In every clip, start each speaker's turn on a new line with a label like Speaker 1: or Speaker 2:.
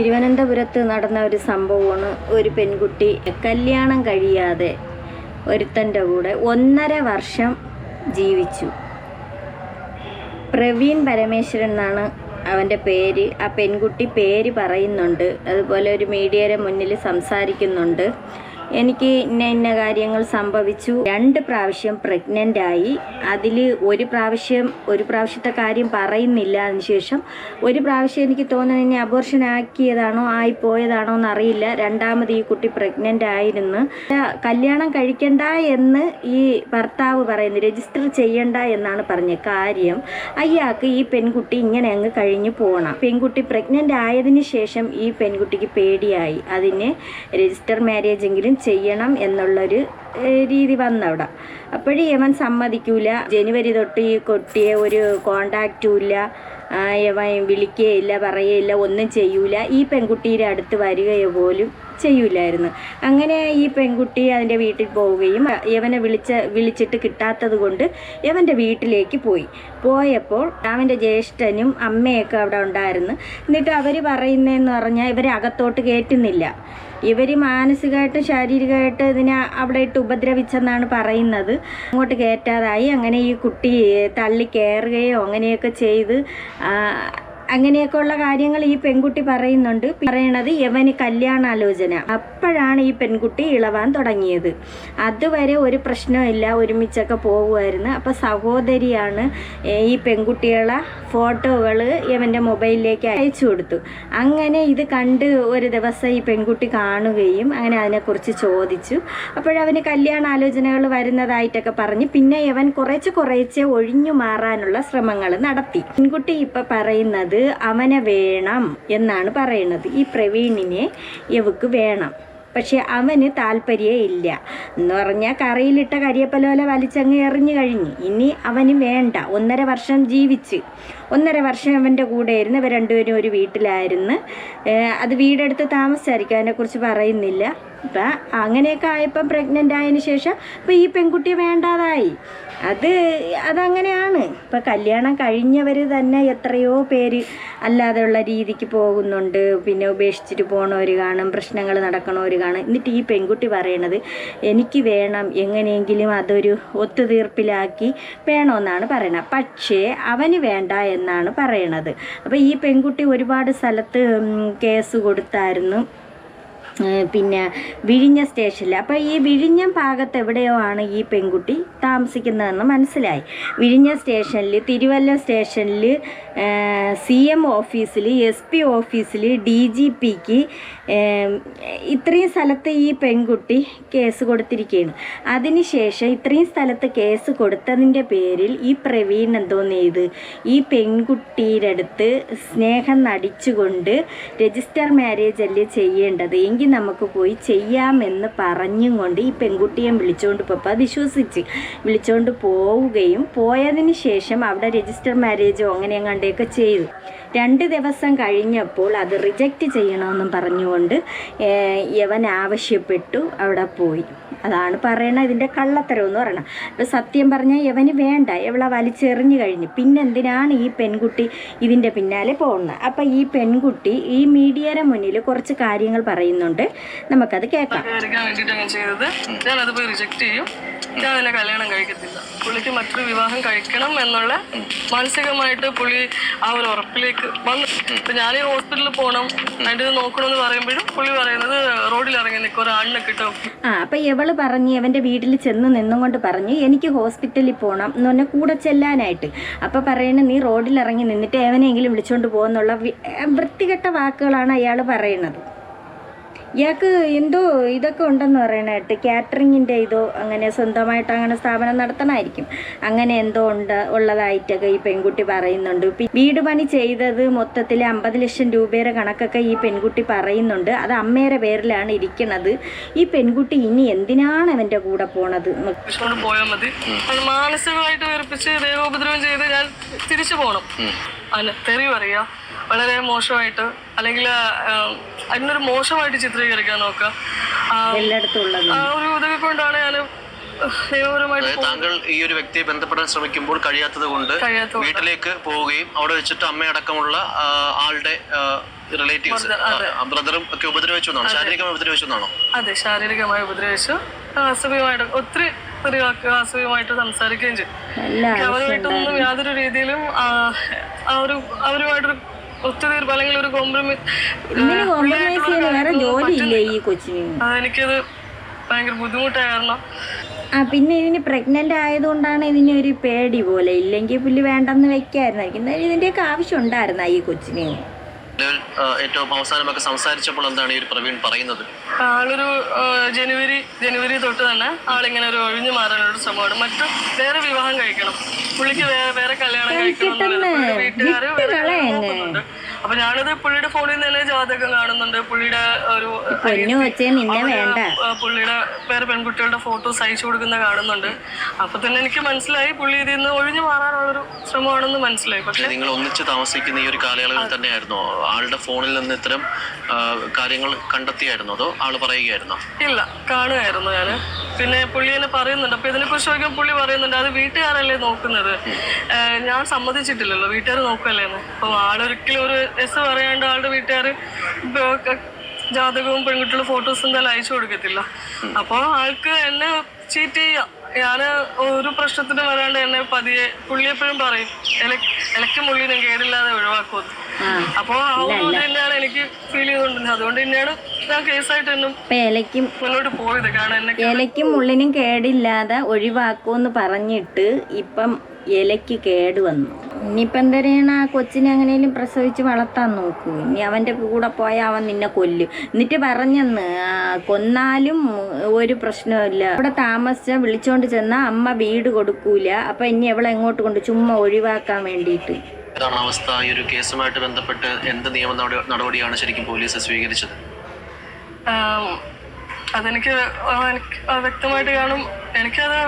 Speaker 1: തിരുവനന്തപുരത്ത് നടന്ന ഒരു സംഭവമാണ്. ഒരു പെൺകുട്ടി കല്യാണം കഴിയാതെ ഒരുത്തൻ്റെ കൂടെ 1.5 വർഷം ജീവിച്ചു. പ്രവീൺ പരമേശ്വരൻ എന്നാണ് അവൻ്റെ പേര്. ആ പെൺകുട്ടി പേര് പറയുന്നുണ്ട്, അതുപോലെ ഒരു മീഡിയയുടെ മുന്നിൽ സംസാരിക്കുന്നുണ്ട്. എനിക്ക് ഇന്ന കാര്യങ്ങൾ സംഭവിച്ചു, 2 പ്രാവശ്യം പ്രഗ്നൻ്റ് ആയി. അതിൽ ഒരു പ്രാവശ്യത്തെ കാര്യം പറയുന്നില്ല. അതിനുശേഷം ഒരു പ്രാവശ്യം എനിക്ക് തോന്നുന്നു ഇനി അബോർഷൻ ആക്കിയതാണോ ആയിപ്പോയതാണോ എന്നറിയില്ല. 2ാമത് ഈ കുട്ടി പ്രഗ്നൻ്റ് ആയിരുന്നു. കല്യാണം കഴിക്കണ്ട എന്ന് ഈ ഭർത്താവ് പറയുന്നു, രജിസ്റ്റർ ചെയ്യണ്ട എന്നാണ് പറഞ്ഞത്. കാര്യം അയാൾക്ക് ഈ പെൺകുട്ടി ഇങ്ങനെ അങ്ങ് കഴിഞ്ഞു പോകണം. പെൺകുട്ടി പ്രഗ്നൻ്റ് ആയതിന് ശേഷം ഈ പെൺകുട്ടിക്ക് പേടിയായി, അതിന് രജിസ്റ്റർ മാരേജ് എങ്കിലും ചെയ്യണം എന്നുള്ളൊരു രീതി വന്നവിടെ. അപ്പോഴേ ഇവൻ സമ്മതിക്കൂല. ജനുവരി തൊട്ട് ഈ കുട്ടിയെ ഒരു കോണ്ടാക്റ്റും ഇല്ല, ഇവൻ വിളിക്കുകയില്ല, പറയുകയില്ല, ഒന്നും ചെയ്യൂല. ഈ പെൺകുട്ടിയുടെ അടുത്ത് വരികയോ പോലും ചെയ്യൂലായിരുന്നു. അങ്ങനെ ഈ പെൺകുട്ടി അതിൻ്റെ വീട്ടിൽ പോവുകയും ഇവനെ വിളിച്ചിട്ട് കിട്ടാത്തത് കൊണ്ട് ഇവൻ്റെ വീട്ടിലേക്ക് പോയപ്പോൾ അവൻ്റെ ജ്യേഷ്ഠനും അമ്മയൊക്കെ അവിടെ ഉണ്ടായിരുന്നു. എന്നിട്ട് അവർ പറയുന്നതെന്ന് പറഞ്ഞാൽ ഇവരെ അകത്തോട്ട് കയറ്റുന്നില്ല. ഇവർ മാനസികമായിട്ടും ശാരീരികമായിട്ട് ഇതിനെ അവിടെ ഇട്ട് ഉപദ്രവിച്ചെന്നാണ് പറയുന്നത്. അങ്ങോട്ട് കയറ്റാതായി. അങ്ങനെ ഈ കുട്ടി തള്ളി കയറുകയോ അങ്ങനെയൊക്കെ ചെയ്ത് അങ്ങനെയൊക്കെ ഉള്ള കാര്യങ്ങൾ ഈ പെൺകുട്ടി പറയുന്നുണ്ട്. പറയണത് യവന് കല്യാണാലോചന. അപ്പോഴാണ് ഈ പെൺകുട്ടി ഇളവാൻ തുടങ്ങിയത്. അതുവരെ ഒരു പ്രശ്നമില്ല, ഒരുമിച്ചൊക്കെ പോകുമായിരുന്നു. അപ്പോൾ സഹോദരിയാണ് ഈ പെൺകുട്ടികളെ ഫോട്ടോകൾ യവൻ്റെ മൊബൈലിലേക്ക് അയച്ചു കൊടുത്തു. അങ്ങനെ ഇത് കണ്ട് ഒരു ദിവസം ഈ പെൺകുട്ടി കാണുകയും അങ്ങനെ അതിനെക്കുറിച്ച് ചോദിച്ചു. അപ്പോഴവന് കല്യാണാലോചനകൾ വരുന്നതായിട്ടൊക്കെ പറഞ്ഞ് പിന്നെ യവൻ കുറേശ്ശെ ഒഴിഞ്ഞു മാറാനുള്ള ശ്രമങ്ങൾ നടത്തി. പെൺകുട്ടി ഇപ്പം പറയുന്നത് അവനെ വേണം എന്നാണ് പറയുന്നത്. ഈ പ്രവീണിനെ ഇവക്ക് വേണം, പക്ഷെ അവന് താല്പര്യം ഇല്ല എന്ന് പറഞ്ഞാൽ കറിയിലിട്ട കരിയപ്പലോല വലിച്ചങ്ങ് എറിഞ്ഞു കഴിഞ്ഞു. ഇനി അവന് വേണ്ട. 1.5 വർഷം ജീവിച്ച് 1.5 വർഷം അവൻ്റെ കൂടെ ആയിരുന്നു. ഇവർ രണ്ടുപേരും ഒരു വീട്ടിലായിരുന്നു. അത് വീടെടുത്ത് താമസിച്ചായിരിക്കും, അതിനെക്കുറിച്ച് പറയുന്നില്ല. അപ്പം അങ്ങനെയൊക്കെ ആയപ്പം പ്രഗ്നൻ്റ് ആയതിന് ശേഷം ഇപ്പം ഈ പെൺകുട്ടിയെ വേണ്ടാതായി. അതങ്ങനെയാണ്. ഇപ്പം കല്യാണം കഴിഞ്ഞവർ തന്നെ എത്രയോ പേര് അല്ലാതെയുള്ള രീതിക്ക് പോകുന്നുണ്ട്. പിന്നെ ഉപേക്ഷിച്ചിട്ട് പോണവർ കാണും, പ്രശ്നങ്ങൾ നടക്കണവർ കാണും. എന്നിട്ട് ഈ പെൺകുട്ടി പറയണത് എനിക്ക് വേണം, എങ്ങനെയെങ്കിലും അതൊരു ഒത്തുതീർപ്പിലാക്കി വേണമെന്നാണ് പറയണത്. പക്ഷേ അവന് വേണ്ട എന്നാണ് പറയണത്. അപ്പോൾ ഈ പെൺകുട്ടി ഒരുപാട് സ്ഥലത്ത് കേസ് കൊടുത്തായിരുന്നു. പിന്നെ വിഴിഞ്ഞ സ്റ്റേഷനിൽ. അപ്പോൾ ഈ വിഴിഞ്ഞം ഭാഗത്ത് എവിടെയോ ആണ് ഈ പെൺകുട്ടി താമസിക്കുന്നതെന്ന് മനസ്സിലായി. വിഴിഞ്ഞ സ്റ്റേഷനിൽ, തിരുവല്ല സ്റ്റേഷനിൽ, CM ഓഫീസിൽ, SP ഓഫീസിൽ, DGPക്ക് ഇത്രയും സ്ഥലത്ത് ഈ പെൺകുട്ടി കേസ് കൊടുത്തിരിക്കുകയാണ്. അതിനുശേഷം ഇത്രയും സ്ഥലത്ത് കേസ് കൊടുത്തതിൻ്റെ പേരിൽ ഈ പ്രവീൺ എന്തോന്ന് ചെയ്ത് ഈ പെൺകുട്ടിയുടെ അടുത്ത് സ്നേഹം നടിച്ചുകൊണ്ട് രജിസ്റ്റർ മാരേജ് അല്ലേ ചെയ്യേണ്ടത്, എങ്കിൽ നമുക്ക് പോയി ചെയ്യാമെന്ന് പറഞ്ഞും കൊണ്ട് ഈ പെൺകുട്ടിയെ വിളിച്ചുകൊണ്ട് പോയപ്പോൾ വിളിച്ചുകൊണ്ട് പോവുകയും പോയതിന് ശേഷം അവിടെ രജിസ്റ്റർ മാരേജോ അങ്ങനെ അങ്ങനെയൊക്കെ ചെയ്തു. 2 ദിവസം കഴിഞ്ഞപ്പോൾ അത് റിജക്റ്റ് ചെയ്യണമെന്നും പറഞ്ഞുകൊണ്ട് യവൻ ആവശ്യപ്പെട്ടു അവിടെ പോയി. അതാണ് പറയണത് ഇതിൻ്റെ കള്ളത്തരം എന്ന് പറയണം. അപ്പോൾ സത്യം പറഞ്ഞാൽ യവന് വേണ്ട, ഇവളെ വലിച്ചെറിഞ്ഞു കഴിഞ്ഞു. പിന്നെ എന്തിനാണ് ഈ പെൺകുട്ടി ഇതിൻ്റെ പിന്നാലെ പോകുന്നത്? അപ്പം ഈ പെൺകുട്ടി ഈ മീഡിയയുടെ മുന്നിൽ കുറച്ച് കാര്യങ്ങൾ പറയുന്നുണ്ട്, നമുക്കത് കേൾക്കാം.
Speaker 2: ഞാൻ എന്നെ കല്യാണം കഴിക്കത്തില്ല, പുള്ളിക്ക് മറ്റൊരു വിവാഹം കഴിക്കണം എന്നുള്ള മാനസികമായിട്ട് പുള്ളി ആ ഒരു ഉറപ്പിലേക്ക് വന്നു. ഇപ്പൊ ഞാൻ ഈ ഹോസ്പിറ്റലിൽ പോകണം, അതിൻ്റെ ഇത് നോക്കണമെന്ന് പറയുമ്പോഴും പുള്ളി പറയുന്നത് റോഡിൽ ഇറങ്ങി നിൽക്കും, ഒരാളിനെ കിട്ടും.
Speaker 1: അപ്പൊ ഇവള് പറഞ്ഞ് അവന്റെ വീട്ടിൽ ചെന്ന് നിന്നുകൊണ്ട് പറഞ്ഞു എനിക്ക് ഹോസ്പിറ്റലിൽ പോകണം എന്ന് പറഞ്ഞാൽ കൂടെ ചെല്ലാനായിട്ട്. അപ്പൊ പറയണ നീ റോഡിൽ ഇറങ്ങി നിന്നിട്ട് എവനെങ്കിലും വിളിച്ചോണ്ട് പോകുന്നുള്ള വൃത്തികെട്ട വാക്കുകളാണ് അയാൾ പറയണത്. ഇയാൾക്ക് എന്തോ ഇതൊക്കെ ഉണ്ടെന്ന് പറയണായിട്ട്, കാറ്ററിങ്ങിൻ്റെ ഇതോ അങ്ങനെ സ്വന്തമായിട്ട് അങ്ങനെ സ്ഥാപനം നടത്തണമായിരിക്കും. അങ്ങനെ എന്തോ ഉള്ളതായിട്ടൊക്കെ ഈ പെൺകുട്ടി പറയുന്നുണ്ട്. വീട് പണി ചെയ്തത് മൊത്തത്തിൽ 50 ലക്ഷം രൂപയുടെ കണക്കൊക്കെ ഈ പെൺകുട്ടി പറയുന്നുണ്ട്. അത് അമ്മയുടെ പേരിലാണ് ഇരിക്കണത്. ഈ പെൺകുട്ടി ഇനി എന്തിനാണ് അവൻ്റെ കൂടെ പോണത്?
Speaker 2: പോയാൽ മതി, മാനസികമായിട്ട് വേർപ്പിച്ച് ദേഹോപദ്രവം ചെയ്ത് ഞാൻ തിരിച്ചു പോകണം. അതിന് തെറി പറയാ വളരെ മോശമായിട്ട്, അല്ലെങ്കിൽ അതിനൊരു മോശമായിട്ട് ചിത്രീകരിക്കാൻ നോക്കുക. ഒരു ഇതൊക്കെ കൊണ്ടാണ് ഞാൻ
Speaker 3: താങ്കൾ ഈ ഒരു വ്യക്തിയെ ബന്ധപ്പെടാൻ ശ്രമിക്കുമ്പോൾ കഴിയാത്തത് കൊണ്ട് വീട്ടിലേക്ക് പോവുകയും അവിടെ വെച്ചിട്ട് അമ്മയടക്കമുള്ള ആളുടെ റിലേറ്റീവ്സ് ബ്രദറും ഒക്കെ ഉപദ്രവിച്ചു എന്നാണോ? ശാരീരികമായി ഉപദ്രവിച്ചു എന്നാണോ?
Speaker 2: അതെ, ശാരീരികമായി ഉപദ്രവിച്ചു. അസഭ്യമായിട്ട് ഒത്തിരി അസഭ്യമായിട്ട് സംസാരിക്കുകയും ചെയ്തു. അവരുമായിട്ടൊന്നും യാതൊരു രീതിയിലും അവരുമായിട്ടൊരു ഒത്തുതീർപ്പ് അല്ലെങ്കിൽ ഒരു എനിക്കത് ഭയങ്കര ബുദ്ധിമുട്ടായിരുന്നു.
Speaker 1: പിന്നെ ഇതിന് പ്രഗ്നന്റ് ആയതുകൊണ്ടാണ് ഇതിന് ഒരു പേടി പോലെ, ഇല്ലെങ്കിൽ പുള്ളി വേണ്ടെന്ന് വെക്കായിരുന്നു. ഇതിന്റെയൊക്കെ ആവശ്യം ഉണ്ടായിരുന്ന ഈ കൊച്ചിന്.
Speaker 3: ഏറ്റവും അവസാനമൊക്കെ സംസാരിച്ചപ്പോൾ എന്താണ് ഈ ഒരു പ്രവീൺ പറയുന്നത്?
Speaker 2: ആളൊരു ജനുവരി തൊട്ട് തന്നെ ആളിങ്ങനെ ഒരു ഒഴിഞ്ഞു മാറാനൊരു ശ്രമമാണ്. വേറെ വിവാഹം കഴിക്കണം, പുള്ളിക്ക് വേറെ കല്യാണം കഴിക്കണം വീട്ടുകാര് നോക്കുന്നുണ്ട്. അപ്പൊ ഞാനത് പുള്ളിയുടെ ഫോണിൽ നിന്ന് തന്നെ ജാതകം കാണുന്നുണ്ട്, പുള്ളിയുടെ ഒരു പുള്ളിയുടെ വേറെ പെൺകുട്ടികളുടെ ഫോട്ടോസ് അയച്ചു കൊടുക്കുന്ന കാണുന്നുണ്ട്. അപ്പൊ തന്നെ എനിക്ക് മനസ്സിലായി പുള്ളി ഇതിൽ നിന്ന് ഒഴിഞ്ഞു മാറാനുള്ളൊരു ശ്രമമാണെന്ന് മനസ്സിലായി. പക്ഷെ
Speaker 3: നിങ്ങൾ ഒന്നിച്ച് താമസിക്കുന്ന ഈ ഒരു കാലയളവിൽ തന്നെയായിരുന്നോ ആളുടെ ഫോണിൽ നിന്ന് ഇത്തരം കാര്യങ്ങൾ കണ്ടെത്തിയായിരുന്നോ, അതോ ആള് പറയുകയായിരുന്നോ?
Speaker 2: ഇല്ല, കാണുമായിരുന്നു ഞാന്. പിന്നെ പുള്ളി തന്നെ പറയുന്നുണ്ട്. അപ്പൊ ഇതിനെ കുറിച്ച് ചോദിക്കാൻ പുള്ളി പറയുന്നുണ്ട്, അത് വീട്ടുകാരല്ലേ നോക്കുന്നത്, ഞാൻ സമ്മതിച്ചിട്ടില്ലല്ലോ, വീട്ടുകാർ നോക്കല്ലേന്ന്. അപ്പൊ ആളൊരിക്കലും ഒരു പറയാണ്ട് ആളുടെ വീട്ടുകാർ ജാതകവും പെൺകുട്ടികളുടെ ഫോട്ടോസും എന്തായാലും അയച്ചു കൊടുക്കത്തില്ല. അപ്പൊ ആൾക്ക് എന്നെ ചീറ്റ് ചെയ്യാം, ഞാൻ ഒരു പ്രശ്നത്തിന് വരാണ്ട് എന്നെ പതിയെ പുള്ളി എപ്പോഴും പറയും ഇലക്കും മുള്ളിനും കേടില്ലാതെ ഒഴിവാക്കുമെന്ന്. അപ്പൊ അതുകൊണ്ട് തന്നെയാണ് എനിക്ക് ഫീൽ ചെയ്തുകൊണ്ടിരുന്നത്. അതുകൊണ്ട് തന്നെയാണ് ഞാൻ കേസായിട്ട് എന്നും മുന്നോട്ട് പോയത്. കാരണം
Speaker 1: ഇലക്കും മുള്ളിനും കേടില്ലാതെ ഒഴിവാക്കുമെന്ന് പറഞ്ഞിട്ട് ഇപ്പം ഇലയ്ക്ക് കേട് വന്നു. ഇനിയിപ്പം എന്തരെയാണ്, ആ കൊച്ചിനെ എങ്ങനെയും പ്രസവിച്ച് വളർത്താൻ നോക്കൂ. ഇനി അവൻ്റെ കൂടെ പോയാൽ അവൻ നിന്നെ കൊല്ലും. എന്നിട്ട് പറഞ്ഞെന്ന് കൊന്നാലും ഒരു പ്രശ്നമില്ല, അവിടെ താമസിച്ച വിളിച്ചോണ്ട് ചെന്നാൽ അമ്മ വീട് കൊടുക്കൂല, അപ്പം ഇനി അവളെ എങ്ങോട്ട് കൊണ്ട് ചുമ്മാ ഒഴിവാക്കാൻ വേണ്ടിയിട്ട്.
Speaker 3: ഇതാണ് അവസ്ഥ. ഈ ഒരു കേസുമായിട്ട് ബന്ധപ്പെട്ട് എന്ത് നിയമ നടപടിയാണ് ശരിക്കും പോലീസ് സ്വീകരിച്ചത്?
Speaker 2: അതെനിക്ക് വ്യക്തമായിട്ട് കാണും. എനിക്കത്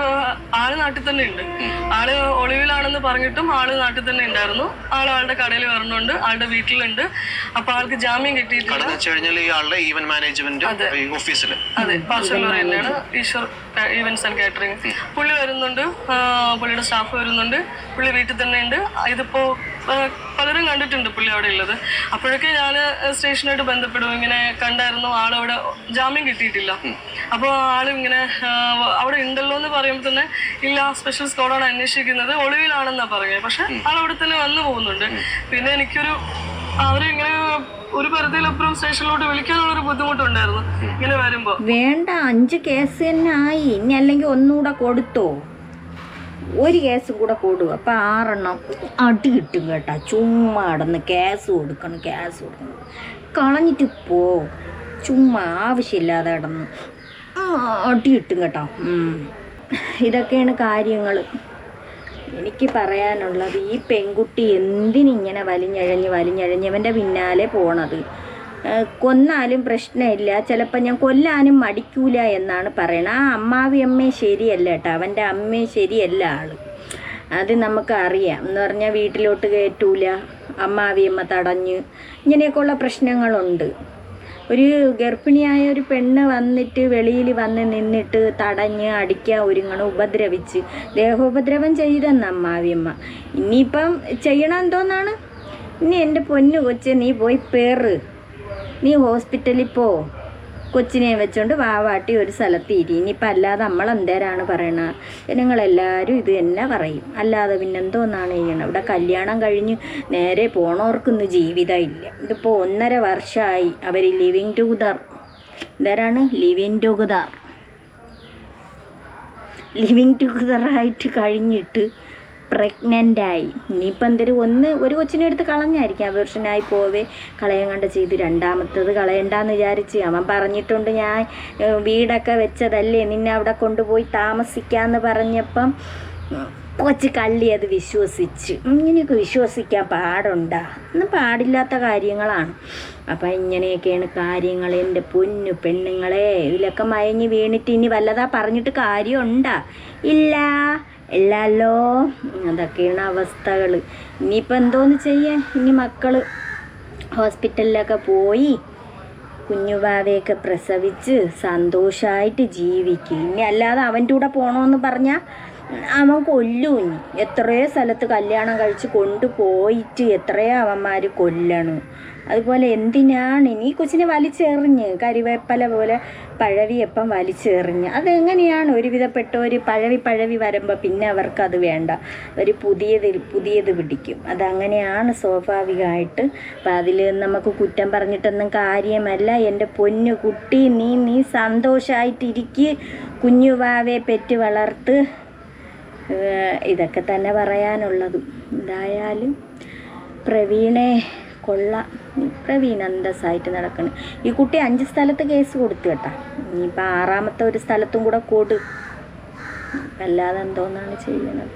Speaker 2: ആള് നാട്ടിൽ തന്നെ ഉണ്ട്. ആള് ഒളിവിലാണെന്ന് പറഞ്ഞിട്ടും ആള് നാട്ടിൽ തന്നെ ഉണ്ടായിരുന്നു. ആളുടെ കടയിൽ വരണുണ്ട്, ആളുടെ വീട്ടിലുണ്ട്. അപ്പൊ ആൾക്ക് ജാമ്യം കിട്ടിയിട്ടില്ല. അതെ, പാർശ്വലൂർ തന്നെയാണ്, ഈശ്വർ ഈവൻസ് ആൻഡ് കാറ്ററിംഗ്. പുള്ളി വരുന്നുണ്ട്, പുള്ളിയുടെ സ്റ്റാഫ് വരുന്നുണ്ട്, പുള്ളി വീട്ടിൽ തന്നെ ഉണ്ട്. ഇതിപ്പോ പലരും കണ്ടിട്ടുണ്ട് പുള്ളി അവിടെ ഉള്ളത്. അപ്പോഴൊക്കെ ഞാൻ സ്റ്റേഷനായിട്ട് ബന്ധപ്പെടും, ഇങ്ങനെ കണ്ടായിരുന്നു, ആളവിടെ ജാമ്യം കിട്ടിയിട്ടില്ല. അപ്പോൾ ആളിങ്ങനെ അവിടെ ഉണ്ടല്ലോ എന്ന് പറയുമ്പോൾ തന്നെ ഇല്ല, സ്പെഷ്യൽ സ്ക്വാഡാണ് അന്വേഷിക്കുന്നത്, ഒളിവിലാണെന്നാ പറയുന്നത്. പക്ഷെ ആളവിടെ തന്നെ വന്നു പോകുന്നുണ്ട്. പിന്നെ എനിക്കൊരു അവരിങ്ങനെ ഒരു പരിധിയിലപ്പുറം സ്റ്റേഷനിലോട്ട് വിളിക്കാനുള്ളൊരു ബുദ്ധിമുട്ടുണ്ടായിരുന്നു ഇങ്ങനെ വരുമ്പോ.
Speaker 1: വേണ്ട, 5 കേസ് തന്നെ ആയി, ഇനി അല്ലെങ്കിൽ ഒന്നുകൂടെ കൊടുത്തോ, ഒരു കേസ് കൂടെ കൂടും, അപ്പം 6 എണ്ണം അടി കിട്ടും കേട്ടാ. ചുമ്മാ അടന്ന് കേസ് കൊടുക്കണം കളഞ്ഞിട്ട് പോ, ചുമ്മാ ആവശ്യമില്ലാതെ കിടന്ന് അടി കിട്ടും കേട്ടോ. ഇതൊക്കെയാണ് കാര്യങ്ങൾ. എനിക്ക് പറയാനുള്ളത്, ഈ പെൺകുട്ടി എന്തിനിങ്ങനെ വലിഞ്ഞഴഞ്ഞ് അവൻ്റെ പിന്നാലെ പോണത്? കൊന്നാലും പ്രശ്നമില്ല, ചിലപ്പോൾ ഞാൻ കൊല്ലാനും മടിക്കൂല എന്നാണ് പറയണത്. ആ അമ്മാവി അമ്മയും ശരിയല്ല കേട്ടോ, അവൻ്റെ അമ്മയും ശരിയല്ല ആള്, അത് നമുക്കറിയാം. എന്ന് പറഞ്ഞാൽ വീട്ടിലോട്ട് കയറ്റൂല, അമ്മാവിയമ്മ തടഞ്ഞ്, ഇങ്ങനെയൊക്കെയുള്ള പ്രശ്നങ്ങളുണ്ട്. ഒരു ഗർഭിണിയായ ഒരു പെണ്ണ് വന്നിട്ട് വെളിയിൽ വന്ന് നിന്നിട്ട് തടഞ്ഞ് അടിക്കാൻ ഒരുങ്ങണം, ഉപദ്രവിച്ച് ദേഹോപദ്രവം ചെയ്തെന്ന് അമ്മാവിയമ്മ. ഇനിയിപ്പം ചെയ്യണം എന്തോന്നാണ്? ഇനി എൻ്റെ പൊന്നു കൊച്ച്, നീ പോയി പേറ്, നീ ഹോസ്പിറ്റലിൽ പോ, കൊച്ചിനെ വെച്ചോണ്ട് വാവാട്ടി ഒരു സ്ഥലത്ത് ഇരി. ഇനിയിപ്പം അല്ലാതെ നമ്മളെന്തേരാണ് പറയണത്? ജനങ്ങളെല്ലാവരും ഇത് തന്നെ പറയും, അല്ലാതെ പിന്നെന്തോന്നാണ് ചെയ്യണം? ഇവിടെ കല്യാണം കഴിഞ്ഞ് നേരെ പോണവർക്കൊന്നും ജീവിതം ഇല്ല. ഇതിപ്പോൾ 1.5 വർഷമായി അവർ ലിവിങ് ടുഗദർ. എന്തേരാണ് ലിവിങ് ടുഗദറായിട്ട് കഴിഞ്ഞിട്ട് പ്രഗ്നൻ്റായി. ഇനിയിപ്പോൾ ഒരു കൊച്ചിനെ എടുത്ത് കളഞ്ഞായിരിക്കും, അബോർഷനായി പോവേ കളയാൻ കണ്ട ചെയ്ത്. രണ്ടാമത്തത് കളയണ്ടെന്ന് വിചാരിച്ച് അവൻ പറഞ്ഞിട്ടുണ്ട്, ഞാൻ വീടൊക്കെ വെച്ചതല്ലേ, നിന്നെ അവിടെ കൊണ്ടുപോയി താമസിക്കാമെന്ന് പറഞ്ഞപ്പം കൊച്ച് കള്ളി അത് വിശ്വസിച്ച്. ഇങ്ങനെയൊക്കെ വിശ്വസിക്കാൻ പാടുണ്ടാ? ഒന്നും പാടില്ലാത്ത കാര്യങ്ങളാണ്. അപ്പം ഇങ്ങനെയൊക്കെയാണ് കാര്യങ്ങൾ. എൻ്റെ പൊന്നു പെണ്ണുങ്ങളെ, ഇതിലൊക്കെ മയങ്ങി വീണിട്ട് ഇനി വല്ലതാ പറഞ്ഞിട്ട് കാര്യമുണ്ടാ? ഇല്ലല്ലോ. അതൊക്കെയാണ് അവസ്ഥകൾ. ഇനിയിപ്പോൾ എന്തോന്ന് ചെയ്യാൻ? ഇനി മക്കൾ ഹോസ്പിറ്റലിലൊക്കെ പോയി കുഞ്ഞുവാവയൊക്കെ പ്രസവിച്ച് സന്തോഷമായിട്ട് ജീവിക്കും. ഇനി അല്ലാതെ അവൻ്റെ കൂടെ പോകണമെന്ന് പറഞ്ഞാൽ അവൻ കൊല്ലും ഇനി. എത്രയോ സ്ഥലത്ത് കല്യാണം കഴിച്ച് കൊണ്ടുപോയിട്ട് എത്രയോ അവന്മാർ കൊല്ലണം. അതുപോലെ എന്തിനാണ് ഇനി ഈ കൊച്ചിനെ വലിച്ചെറിഞ്ഞ് കരിവേപ്പല പോലെ പഴവിയപ്പം വലിച്ചെറിഞ്ഞ് അതെങ്ങനെയാണ്? ഒരുവിധപ്പെട്ട പഴവി വരുമ്പോൾ പിന്നെ അവർക്കത് വേണ്ട, ഒരു പുതിയത് പിടിക്കും. അതങ്ങനെയാണ് സ്വാഭാവികമായിട്ട്. അപ്പം അതിൽ നമുക്ക് കുറ്റം പറഞ്ഞിട്ടൊന്നും കാര്യമല്ല. എൻ്റെ പൊന്നു കുട്ടി, നീ സന്തോഷമായിട്ടിരിക്ക്, കുഞ്ഞുവാവെ പെറ്റ് വളർത്ത്. ഇതൊക്കെ തന്നെ പറയാനുള്ളതും. എന്തായാലും പ്രവീണെ കൊള്ളാം. പ്രവീൺ അന്തസ്സായിട്ട് നടക്കണം. ഈ കുട്ടി 5 സ്ഥലത്ത് കേസ് കൊടുത്തു കേട്ടാ. ഇനിയിപ്പോൾ 6ാമത്തെ ഒരു സ്ഥലത്തും കൂടെ അല്ലാതെ എന്തോന്നാണ് ചെയ്യണത്?